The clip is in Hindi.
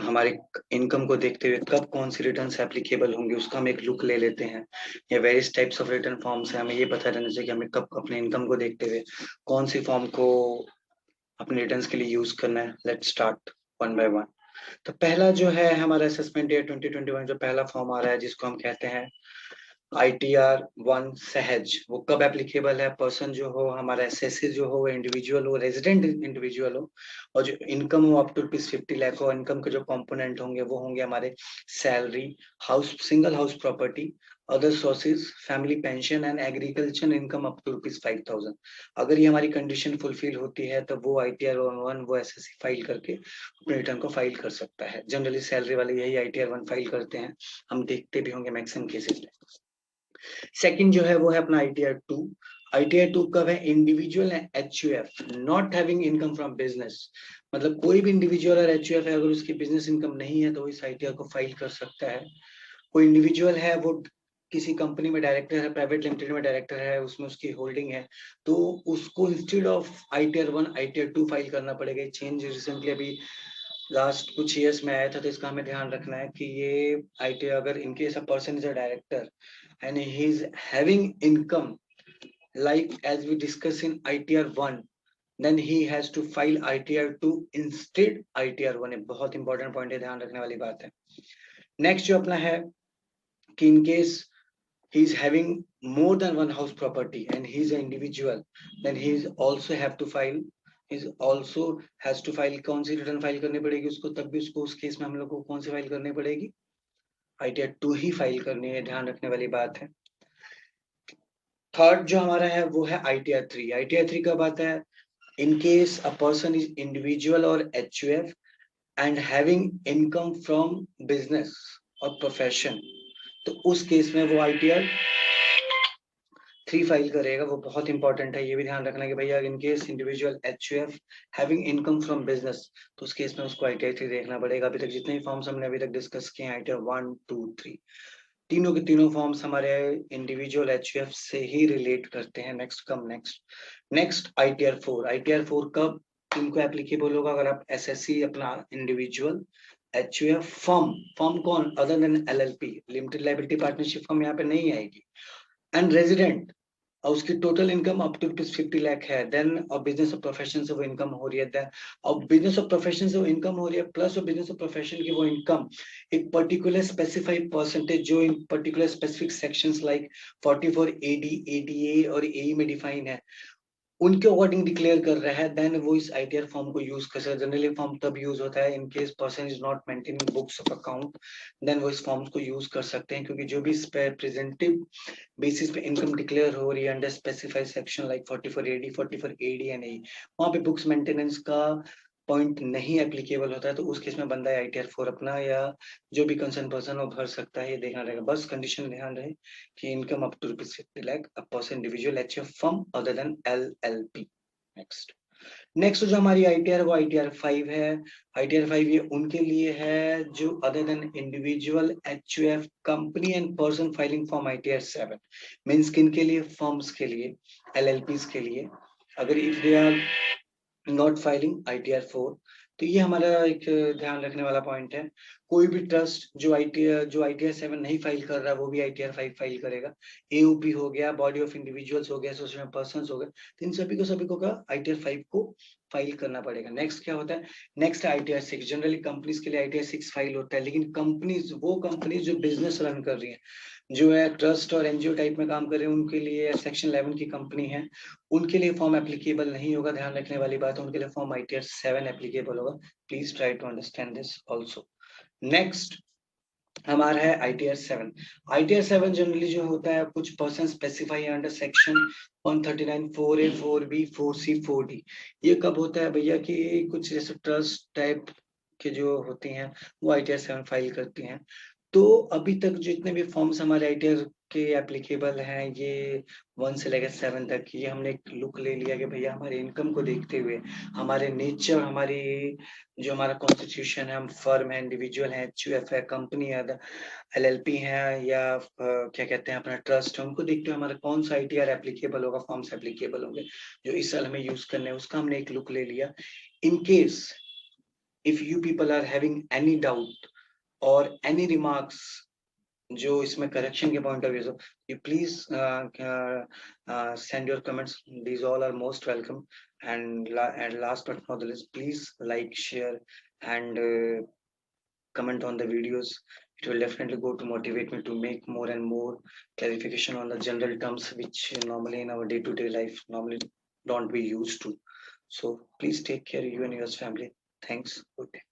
हमारे इनकम को देखते हुए कब कौन सी रिटर्न्स एप्लीकेबल होंगे उसका हम एक लुक ले लेते हैं। या various types of return forms है, हमें ये पता रहना चाहिए कि हमें कब अपने इनकम को देखते हुए कौन सी फॉर्म को अपने रिटर्न्स के लिए यूज करना है। Let's start one by one. तो पहला जो है हमारा असेसमेंट ईयर 2021 जो पहला फॉर्म आ रहा है जिसको हम कहते हैं ITR 1 सहज, वो कब एप्लीकेबल है? पर्सन जो हो हमारा एसएससी जो हो, इंडिविजुअल हो, रेजिडेंट इंडिविजुअल हो, और जो इनकम हो अप टू ₹50 लाख हो। इनकम के जो कंपोनेंट होंगे वो होंगे हमारे salary, house, single house property, other sources, family pension and agriculture income up to ₹5,000। अगर ये हमारी कंडीशन फुलफिल होती है तो वो ITR 1 वो एसएससी फाइल करके अपने रिटर्न को फाइल कर सकता है। जनरली सैलरी वाले यही ITR 1 फाइल करते हैं, हम देखते भी होंगे मैक्सिमम केसेस में। सेकंड जो है वो है अपना ITR 2। ITR 2 कब है? Individual HUF not having income from business, मतलब कोई भी इंडिविजुअल और HUF है, अगर उसकी बिजनेस इनकम नहीं है तो इस ITR को फाइल कर सकता है। कोई इंडिविजुअल है, वो किसी कंपनी में डायरेक्टर है, प्राइवेट लिमिटेड में डायरेक्टर है, उसमें उसकी होल्डिंग है, तो उसको instead of ITR 1 ITR 2 file करना पड़ेगा। चेंज रिसेंटली अभी लास्ट कुछ ईयर्स में आया था, तो इसका हमें ध्यान रखना है कि ये ITR, अगर in case a person is a director and he is having income like as we discuss in ITR 1, then he has to file ITR 2 instead ITR 1 है। बहुत इंपॉर्टेंट पॉइंट है, ध्यान रखने वाली बात है। नेक्स्ट जो अपना है कि in case he is having more than one house property and he is an individual, then he is also have to file, is also has to file, कौन सी रिटर्न फाइल करनी पड़ेगी उसको? तब भी उसको उस केस में हम लोग को कौन सी फाइल करनी पड़ेगी? ITR 2 ही फाइल करनी है, ध्यान रखने वाली बात है। थर्ड जो हमारा है वो है ITR 3। ITR 3 कब आता है? In case a person is individual और HUF and having income from business और प्रोफेशन, तो उस केस में वो ITR 3 फाइल करेगा। वो बहुत इंपॉर्टेंट है, ये भी ध्यान रखना कि भैया in case individual HUF having income from business, तो उस केस में उसको ITR 3 देखना पड़ेगा। अभी तक जितने भी फॉर्म्स हमने अभी तक डिस्कस किए हैं ITR 1, 2, 3, तीनों के तीनों फॉर्म्स हमारे इंडिविजुअल HUF से ही रिलेट करते हैं। नेक्स्ट ITR 4 कब इनको एप्लीकेबल होगा? अगर आप एसएससी अपना इंडिविजुअल HUF फर्म कौन other than LLP, limited liability partnership firm यहाँ पे नहीं आएगी, एंड रेजिडेंट और उसकी total income up to ₹50 lakh है, देन और बिजनेस और प्रोफेशन से वो इनकम हो रही है, देन और बिजनेस और प्रोफेशन से वो इनकम हो रही है, प्लस और बिजनेस और प्रोफेशन की वो इनकम एक पर्टिकुलर स्पेसिफाइड परसेंटेज जो इन particular specific sections like 44 AD, ADA और AE में डिफाइन है, उनके अकॉर्डिंग डिक्लेयर कर रहा है, देन वो इस ITR फॉर्म को यूज कर सकता है। जनरली फॉर्म तब यूज होता है in case person is not maintaining books of account, then वो इस फॉर्म्स को यूज कर सकते हैं, क्योंकि जो भी प्रेजेंटिव बेसिस पे इनकम डिक्लेयर हो रही है under specified section like 44 AD and AE, वहां पे बुक्स मेंटेनेंस का पॉइंट नहीं एप्लीकेबल होता है, तो उस केस में बंदा है ITR 4 अपना या जो भी कंसर्न पर्सन वो भर सकता है। ये देखना रहेगा, बस कंडीशन ध्यान रहे कि income up to ₹50 lakh a person individual HUF firm other than LLP। Next जो हमारी ITR वो ITR 5 है। ITR 5 ये उनके लिए है जो other than individual HUF company and person filing form ITR 7 means किन के लिए? फर्म्स के लिए, LLPs के लिए, अगर if they are not filing ITR 4, तो ये हमारा एक ध्यान रखने वाला पॉइंट है। कोई भी ट्रस्ट जो ITR 7 नहीं फाइल कर रहा वो भी ITR 5 फाइल करेगा। AOP हो गया, बॉडी ऑफ इंडिविजुअल्स हो गया, एसोसिएशन पर्संस हो गए, तो इन सभी को का ITR 5 को फाइल करना पड़ेगा। नेक्स्ट क्या होता है? Next ITR 6। जनरली कंपनीज के लिए ITR 6 फाइल होता है, लेकिन वो कंपनीज जो बिजनेस रन कर रही है, जो है ट्रस्ट और NGO टाइप में काम कर रहे हैं, उनके लिए सेक्शन 11 की कंपनी है, उनके लिए फॉर्म एप्लीकेबल नहीं होगा। ध्यान रखने वाली बात है, उनके लिए फॉर्म ITR 7 एप्लीकेबल होगा। Please try to understand this also. Next हमारा है ITR 7। ITR 7 जनरली जो होता है कुछ person specify under section 139 4A 4B 4C 4D। ये कब होता है भैया कि कुछ जैसे ट्रस्ट टाइप के जो होती हैं वो ITR 7 फाइल करती हैं। तो अभी तक जितने भी फॉर्म्स हमारे ITR के एप्लीकेबल हैं, ये 1 से लेकर 7 तक, ये हमने एक लुक ले लिया कि भैया हमारे इनकम को देखते हुए, हमारे नेचर, हमारी जो हमारा कॉन्स्टिट्यूशन है, हम फर्म है, इंडिविजुअल है, HUF है, कंपनी है, LLP है, या क्या कहते हैं अपना ट्रस्ट है, उनको देखते हुए हमारा कौन सा ITR एप्लीकेबल होगा, फॉर्म्स एप्लीकेबल होंगे जो इस साल हमें यूज करने हैं, उसका हमने एक लुक ले लिया। In case if you people are having any doubt or any remarks जो इसमें correction के point of view so you please send your comments. These all are most welcome. And last but not the least, please like, share, and comment on the videos. It will definitely go to motivate me to make more and more clarification on the general terms which normally in our day-to-day life normally don't be used to. So please take care, you and your family. Thanks. Good day.